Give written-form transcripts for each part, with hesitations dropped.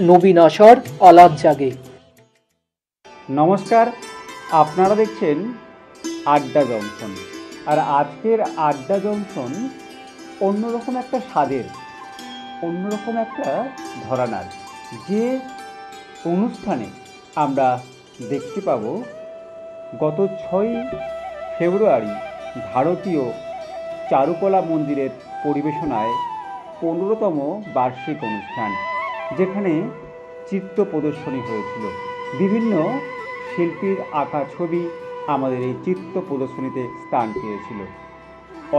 নবীন আশার আলাপ জাগে। নমস্কার, আপনারা দেখছেন আড্ডা জংশন। আর আজকের আড্ডা জংশন অন্যরকম একটা স্বাদের, অন্যরকম একটা ধরানার। যে অনুষ্ঠানে আমরা দেখতে পাব গত 6ই ফেব্রুয়ারি ভারতীয় চারুকলা মন্দিরের পরিবেশনায় 15তম বার্ষিক অনুষ্ঠান, যেখানে চিত্র প্রদর্শনী হয়েছিল। বিভিন্ন শিল্পীর আঁকা ছবি আমাদের এই চিত্র প্রদর্শনীতে স্থান পেয়েছিল।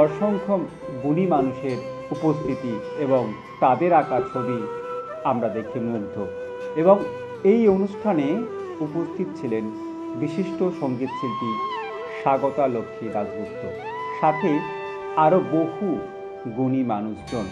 অসংখ্য গুণী মানুষের উপস্থিতি এবং তাদের আঁকা ছবি আমরা দেখে মুগ্ধ। এবং এই অনুষ্ঠানে উপস্থিত ছিলেন বিশিষ্ট সঙ্গীতশিল্পী স্বাগতা লক্ষ্মী দাশগুপ্ত, সাথে আরও বহু গুণী মানুষজন।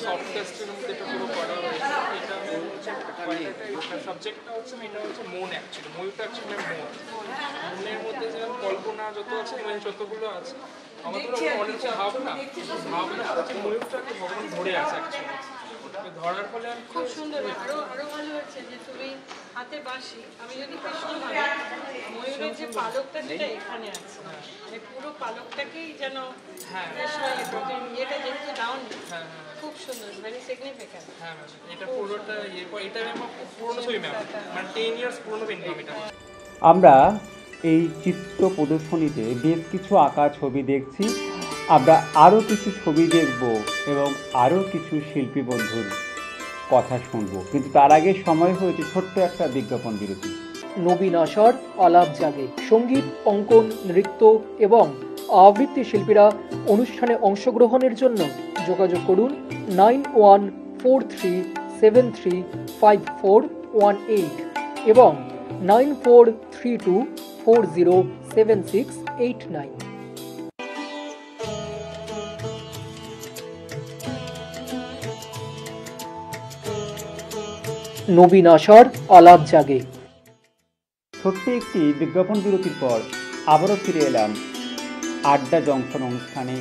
সফট টেস্টের মধ্যে এটা পুরো করা হয়েছে। এটা সাবজেক্টটা হচ্ছে এটা হচ্ছে মন অ্যাকচুয়ালি, ময়ূরটা অ্যাকচুয়ালি মন। মনের মধ্যে যেমন কল্পনা যত আছে, মনে যতগুলো আছে, আমাদের অনেক ভাবনা হচ্ছে ময়ূরটাকে ভগবান ধরে আছে অ্যাকচুয়ালি। ধরার ফলে খুব সুন্দর, আরো ভালো হচ্ছে যে তুমি হাতে বাঁশি, আমি যদি কৃষ্ণ ভাবি, ময়ূরের যে পালকটা সেটা এখানে আছে, মানে পুরো পালকটাকেই যেন কৃষ্ণ ইয়েটা যেহেতু দাওনি, খুব সুন্দর, ভেরি সিগনিফিক্যান্ট। হ্যাঁ ম্যাম, এটা পুরোটা এটা আমার খুব পুরোনো ছবি ম্যাম, মানে 10 ইয়ার্স পুরোনো পেন্টিং এটা। আমরা এই চিত্র প্রদর্শনীতে বেশ কিছু আঁকা ছবি দেখছি। আমরা আরও কিছু ছবি দেখব এবং আরও কিছু শিল্পী বন্ধুর কথা শুনব, কিন্তু তার আগে সময় হয়েছে ছোট্ট একটা বিজ্ঞাপন বিরতি। নবীন আশার আলাপ জাগে। সঙ্গীত, অঙ্কন, নৃত্য এবং আবৃত্তি শিল্পীরা অনুষ্ঠানে অংশগ্রহণের জন্য যোগাযোগ করুন 9143735418 এবং 9432407689। নবীন আশার আলাপ জাগে। ছোট্ট একটি বিজ্ঞাপন বিরতির পর আবারও ফিরে এলাম আড্ডা জংশন অনুষ্ঠানে।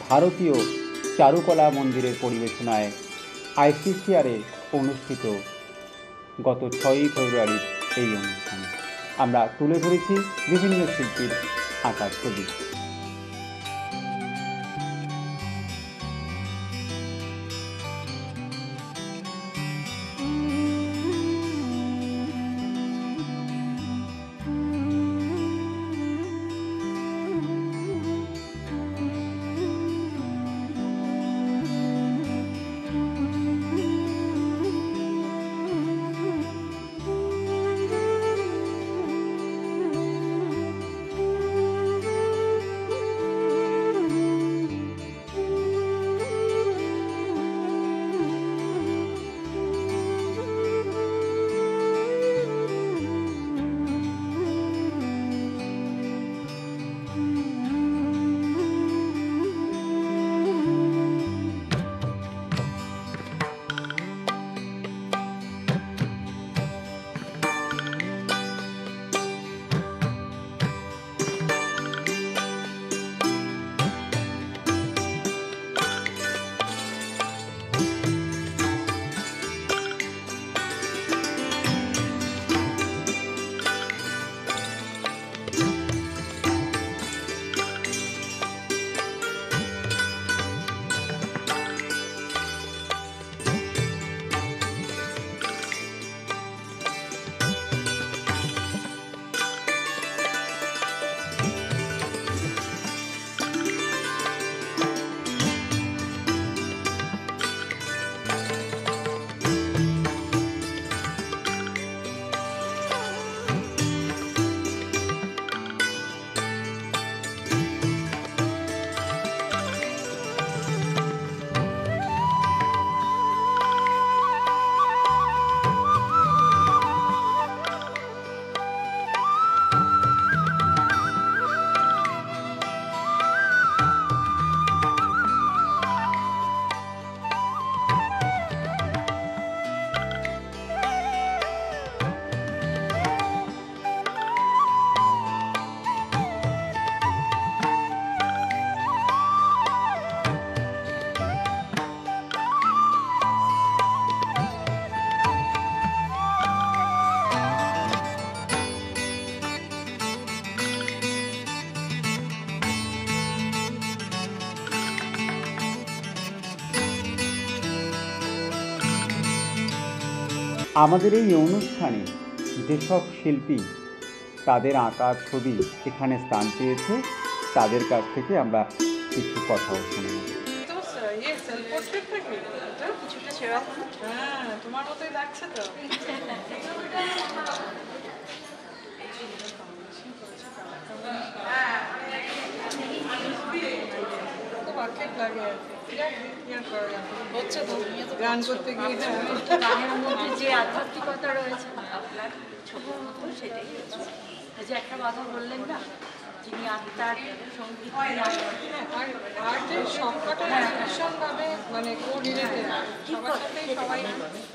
ভারতীয় চারুকলা মন্দিরের পরিবেশনায় আইসিসিআরে অনুষ্ঠিত গত 6ই ফেব্রুয়ারির এই অনুষ্ঠানে আমরা তুলে ধরেছি বিভিন্ন শিল্পীর আঁকা ছবি। আমাদের এই অনুষ্ঠানে যেসব শিল্পী তাদের আঁকা ছবি এখানে স্থান পেয়েছে তাদের কাছ থেকে আমরা কিছু কথাও শুনে নেব। তোমার মতোই লাগছে তো। খুব আক্ষেপ লাগে আর কি। হচ্ছে তো গান করতে গিয়ে গানের মধ্যে যে আধ্যাত্মিকতা রয়েছে আপনার ছবির মতো সেটাই হচ্ছে। এই যে একটা কথা বললেন না, যিনি আত্মার সঙ্গীত নিয়ে আসেন, আর আর্টের সবকটা ভীষণভাবে মানে কোঅর্ডিনেটেড, সবার সাথেই সবাই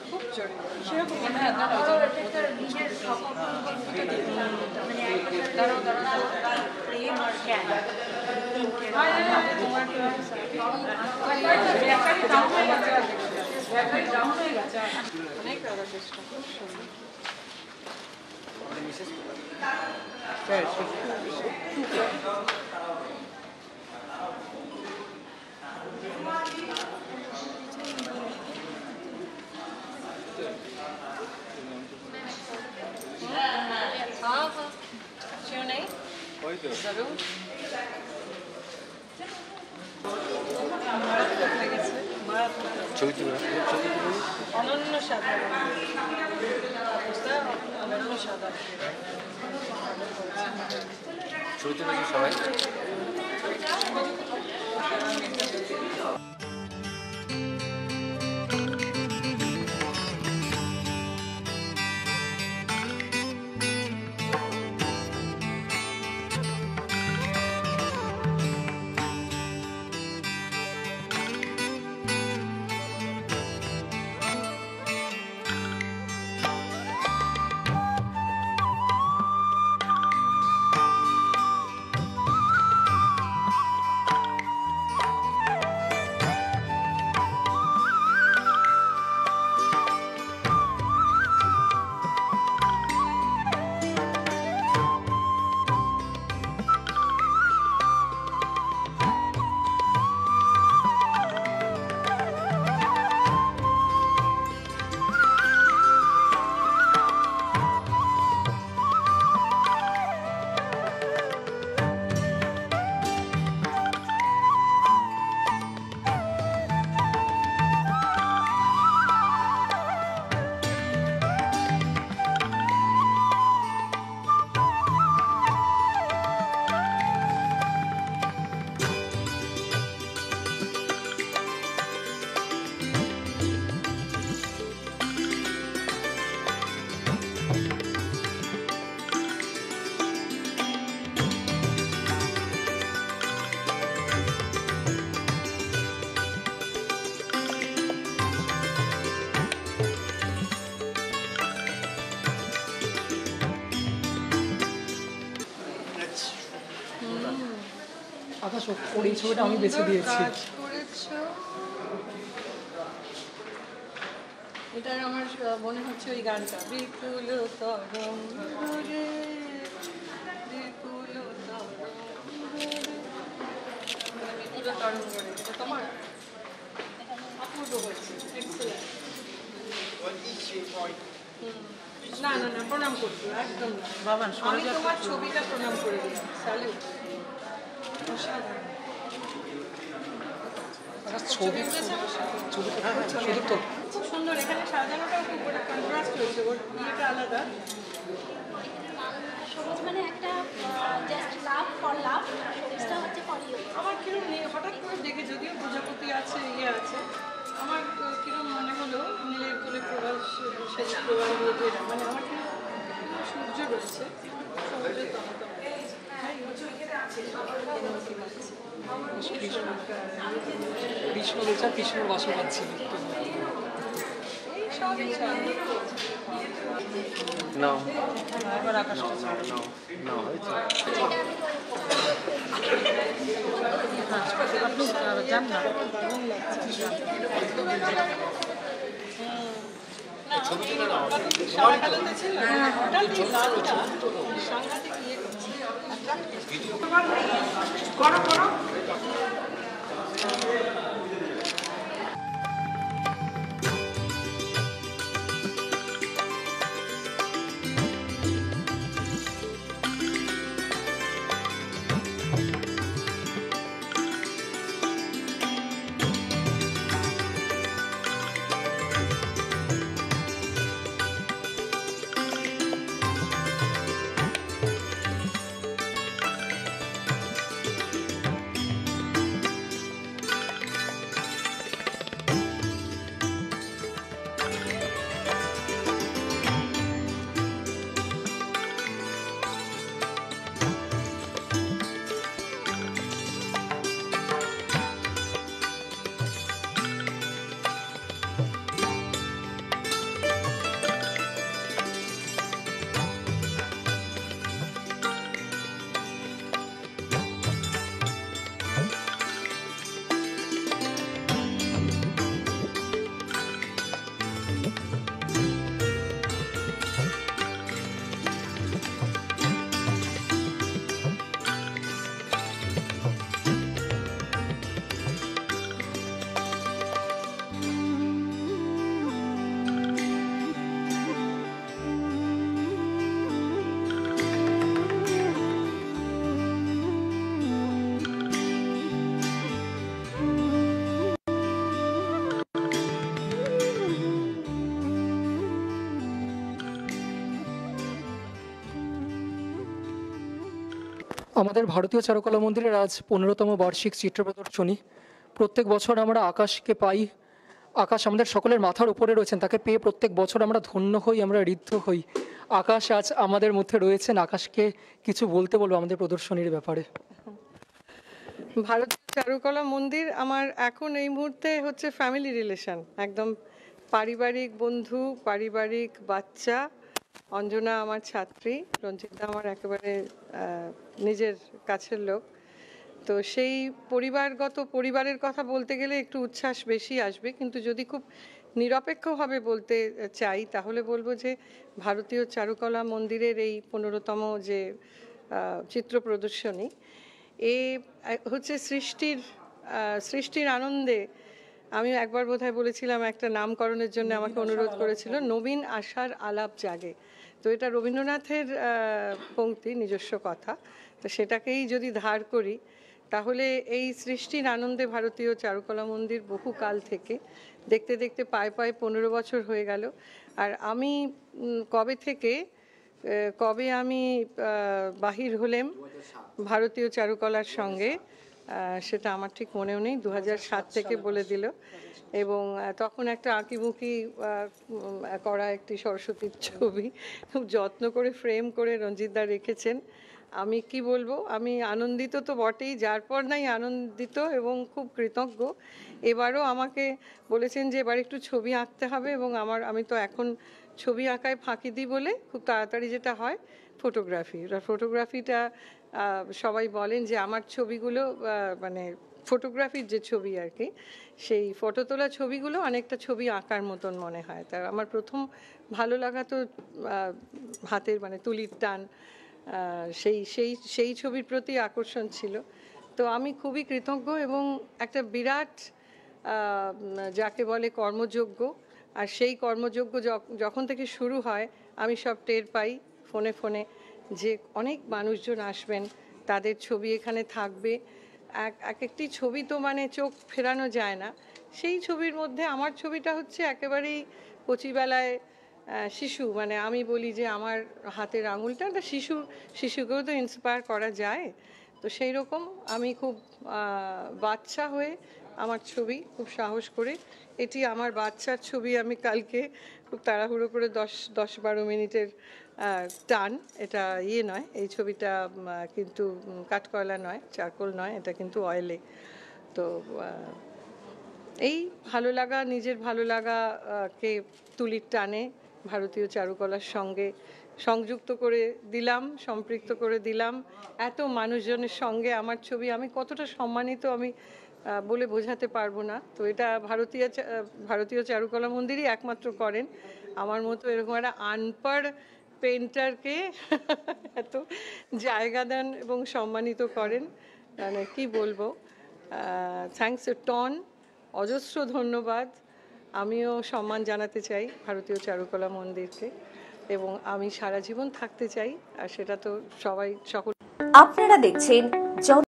খুব জড়িত। সেরকম মনে হয় আমারও একটা নিজের সকল্পটা দেখলাম, মানে একটা প্রেম আর জ্ঞান অনেক আলাদা চেষ্টা, খুব সুন্দর। हाँ हाँ क्यों नहीं जरूर মারাত্মক লেগেছে, অনন্য সাধারণ অবস্থা, অনন্য সাধারণ আকাশ ওর এই ছবিটা আমি বেছে দিয়েছি। কাজ করেছো। এটার আমার মনে হচ্ছে ওই গানটা বিপুল তরঙ্গে বিপুল তরঙ্গে, বিপুল তরঙ্গে, এটা তোমার অপূর্ব হচ্ছে, এক্সেলেন্ট। না না না প্রণাম করছি, একদম না বাবা, আমি তোমার ছবিটা প্রণাম করে দিলাম, স্যালিউট। ছবি শুধু তো খুব সুন্দর, এখানে সাজানোটাও খুব কন্ট্রাস্ট হয়েছে, ওর ইয়েটা আলাদা। সবুজ মানে একটা জাস্ট লাভ ফর লাভ, সবুজটা হচ্ছে ফর ইউ। আমার কিরম হঠাৎ করে দেখে, যদিও প্রজাপতি আছে ইয়ে আছে, আমার কিরম মনে হলো নীলের কোলে প্রবাস শেষ প্রবাহ মানে আমার কিরম সূর্য রয়েছে, সূর্যের তমাতম কৃষ্ণ বেচা কৃষ্ণর বাসু পাচ্ছি। এই সবই এবার আকাশটা যান না, কেমন লাগছে সাংঘাতিক ছিল, লালটা সাংঘাতিক ইয়ে করো। আমাদের ভারতীয় চারুকলা মন্দিরের আজ 15তম বার্ষিক চিত্র প্রদর্শনী। প্রত্যেক বছর আমরা আকাশকে পাই, আকাশ আমাদের সকলের মাথার উপরে রয়েছেন, তাকে পেয়ে প্রত্যেক বছর আমরা ধন্য হই, আমরা ঋদ্ধ হই। আকাশ আজ আমাদের মধ্যে রয়েছেন, আকাশকে কিছু বলতে বলবো আমাদের প্রদর্শনীর ব্যাপারে। ভারতীয় চারুকলা মন্দির আমার এখন এই মুহূর্তে হচ্ছে ফ্যামিলি রিলেশন, একদম পারিবারিক বন্ধু, পারিবারিক বাচ্চা। অঞ্জনা আমার ছাত্রী, রঞ্জিতা আমার একেবারে নিজের কাছের লোক। তো সেই পরিবারের কথা বলতে গেলে একটু উচ্ছ্বাস বেশি আসবে, কিন্তু যদি খুব নিরপেক্ষভাবে বলতে চাই তাহলে বলবো যে ভারতীয় চারুকলা মন্দিরের এই 15তম যে চিত্র প্রদর্শনী, এ হচ্ছে সৃষ্টির আনন্দে। আমি একবার বোধহয় বলেছিলাম একটা নামকরণের জন্য আমাকে অনুরোধ করেছিল, নবীন আশার আলাপ জাগে। তো এটা রবীন্দ্রনাথের পংক্তি, নিজস্ব কথা। তো সেটাকেই যদি ধার করি তাহলে এই সৃষ্টির আনন্দে ভারতীয় চারুকলা মন্দির বহুকাল থেকে দেখতে দেখতে পায়ে 15 বছর হয়ে গেল। আর আমি কবে আমি বাহির হলেম ভারতীয় চারুকলার সঙ্গে, সেটা আমার ঠিক মনেও নেই, 2007 থেকে বলে দিল। এবং তখন একটা আঁকিবুকি করা একটি সরস্বতীর ছবি খুব যত্ন করে ফ্রেম করে রঞ্জিতদা রেখেছেন। আমি কি বলবো, আমি আনন্দিত তো বটেই, যার পর নাই আনন্দিত এবং খুব কৃতজ্ঞ। এবারও আমাকে বলেছেন যে এবার একটু ছবি আঁকতে হবে, এবং আমি তো এখন ছবি আঁকায় ফাঁকি দিই বলে খুব তাড়াতাড়ি যেটা হয় ফটোগ্রাফিটা সবাই বলেন যে আমার ছবিগুলো মানে ফটোগ্রাফির যে ছবি আর কি, সেই ফটো তোলা ছবিগুলো অনেকটা ছবি আঁকার মতন মনে হয়। তা আমার প্রথম ভালো লাগা তো হাতের মানে তুলির টান, সেই ছবির প্রতি আকর্ষণ ছিল। তো আমি খুবই কৃতজ্ঞ, এবং একটা বিরাট যাকে বলে কর্মযজ্ঞ, আর সেই কর্মযজ্ঞ যখন থেকে শুরু হয় আমি সব টের পাই ফোনে ফোনে যে অনেক মানুষজন আসবেন, তাদের ছবি এখানে থাকবে। এক একটি ছবি তো মানে চোখ ফেরানো যায় না। সেই ছবির মধ্যে আমার ছবিটা হচ্ছে একেবারেই কচিবেলায় শিশু, মানে আমি বলি যে আমার হাতের আঙুলটা একটা শিশুকেও তো ইন্সপায়ার করা যায়। তো সেই রকম আমি খুব বাচ্চা হয়ে আমার ছবি খুব সাহস করে, এটি আমার বাচ্চার ছবি, আমি কালকে খুব তাড়াহুড়ো করে 10-12 মিনিটের টান, এটা নয়, এই ছবিটা কিন্তু কাঠকয়লা নয়, চারকোল নয়, এটা কিন্তু অয়েলে। তো এই ভালো লাগা, নিজের ভালো লাগাকে তুলির টানে ভারতীয় চারুকলার সঙ্গে সংযুক্ত করে দিলাম, সম্পৃক্ত করে দিলাম। এত মানুষজনের সঙ্গে আমার ছবি, আমি কতটা সম্মানিত আমি বলে বোঝাতে পারবো না। তো এটা ভারতীয় চারুকলা মন্দিরই একমাত্র করেন। আমার মতো এরকম একটা আনপাড় পেন্টারকে এত জায়গা দেন এবং সম্মানিত করেন, মানে কি বলবো। থ্যাঙ্কস এ টন, অজস্র ধন্যবাদ। আমিও সম্মান জানাতে চাই ভারতীয় চারুকলা মন্দিরকে, এবং আমি সারা জীবন থাকতে চাই, আর সেটা তো সকল। আপনারা দেখছেন